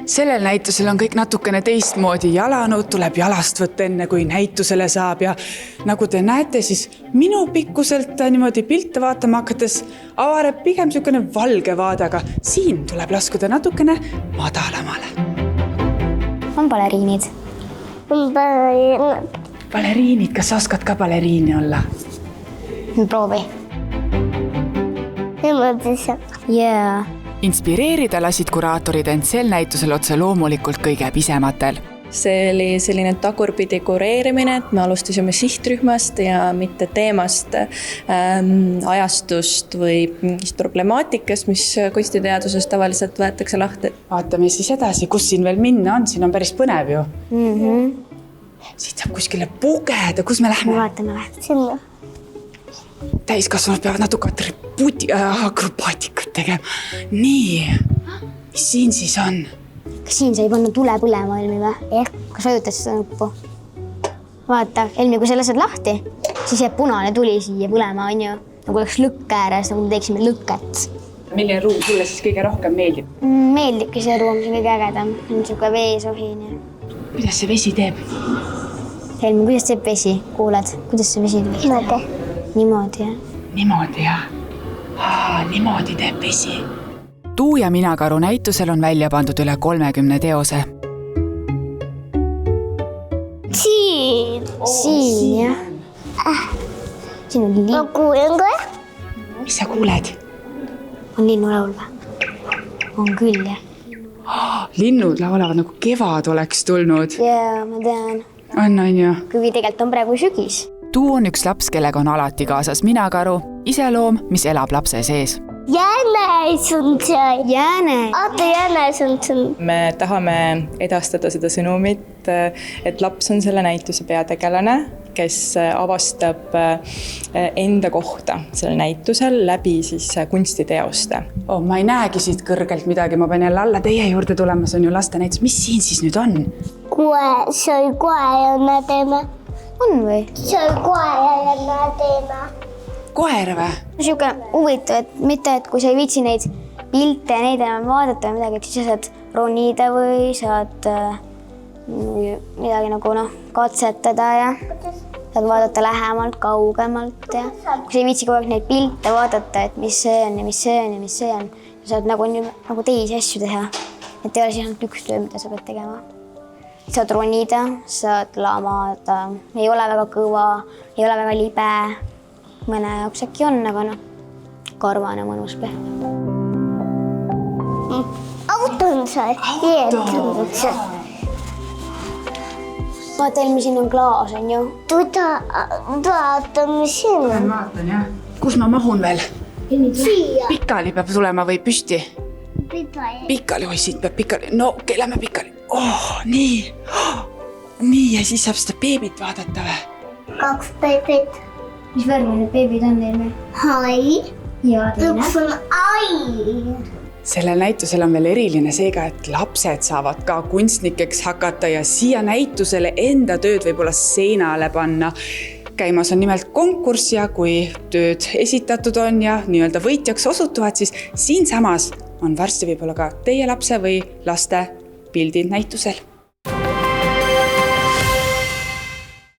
Sellel näitusel on kõik natukene teistmoodi. Jalanõud tuleb jalast võtta enne, kui näitusele saab ja nagu te näete, siis minu pikkuselt niimoodi pilte vaatama hakates avareb pigem niisugune valge vaade, aga siin tuleb laskuda natukene madalamale. On baleriinid? Baleriinid, kas oskad ka baleriini olla? Proovi. Jaa. Inspireerida lasid kuraatorid end sel näitusel otse loomulikult kõige pisematel. See oli selline tagurpidi kureerimine, et me alustasime sihtrühmast ja mitte teemast, ajastust või mingist problemaatikast, mis kunstiteaduses tavaliselt võetakse lahti. Vaatame siis edasi, kus siin veel minna on, siin on päris põnev ju. Siit saab kuskile pugeda, kus me lähme? Vaatame või? Sinna. Täiskasvanud peavad natuke akrobaatikat tegema. Nii, mis siin siis on? Kas siin sai panna tule põlema, Elmi või? Kas vajutad seda nuppu? Vaata, Elmi, kui sa lased lahti, siis jääb punane tuli siia põlema, on ju? Nagu oleks lõkk ääres, nagu me teeksime lõket. Milline ruum sulle siis kõige rohkem meeldib? Meeldibki see ruum, see on kõige ägedam. On niisugune veesohin. Kuidas see vesi teeb? Elmi, kuidas teeb vesi? Kuuled? Kuidas see vesi teeb? Niimoodi, jah? Niimoodi, jah. Niimoodi teeb vesi. Tuu ja Minakaru näitusel on välja pandud üle 30 teose. Siin, jah. Siin on liin. Ma kuulen ka. Mis sa kuuled? On linnulaul või? On küll, jah. Linnud laulavad nagu kevad oleks tulnud. Jaa, ma tean. On ju. Kuigi tegelikult on praegu sügis. Tuu on üks laps, kellega on alati kaasas Minakaru, iseloom, mis elab lapse sees. Jänes on see. Jänes. Oota, jänes on see. Me tahame edastada seda sõnumit, et laps on selle näituse peategelane, kes avastab enda kohta selle näitusel läbi siis kunstiteoste. Ma ei näegi siit kõrgelt midagi, ma pean jälle alla teie juurde tulema, see on ju laste näitus. Mis siin siis nüüd on? See on kohe ja me teeme. On või? See on kohe ja me teeme. Koer või? Siuke huvitav, et mitte, et kui sa ei viitsi neid pilte ja neid enam vaadata või midagi, et siis sa saad ronida või saad midagi nagu katsetada ja saad vaadata lähemalt, kaugemalt ja kui sa ei viitsi kogu aeg neid pilte vaadata, et mis see on ja mis see on ja mis see on, sa saad nagu teisi asju teha, et ei ole siis ainult üks töö, mida sa pead tegema. Saad ronida, saad lamada, ei ole väga kõva, ei ole väga libe. Mõne jaoks äkki on, aga karvane mõnus pehme. Auto on see. Vaata, Elmi, siin on klaas, on ju? Vaatame sinna. Vaatan, jah. Kus ma mahun veel? Siia. Pikali peab tulema või püsti? Pikali, oi, siit peab pikali. No, lähme pikali. Nii. Nii, ja siis saab seda beebit vaadata või? 2 beebit. Mis värvi need beebid on, Elmi? Hai. Ja teine? Üks on ai. Sellel näitusel on veel eriline seega, et lapsed saavad ka kunstnikeks hakata ja siia näitusele enda tööd võib-olla seinale panna. Käimas on nimelt konkurss ja kui tööd esitatud on ja nii-öelda võitjaks osutuvad, siis siin samas on varsti võib-olla ka teie lapse või laste pildid näitusel.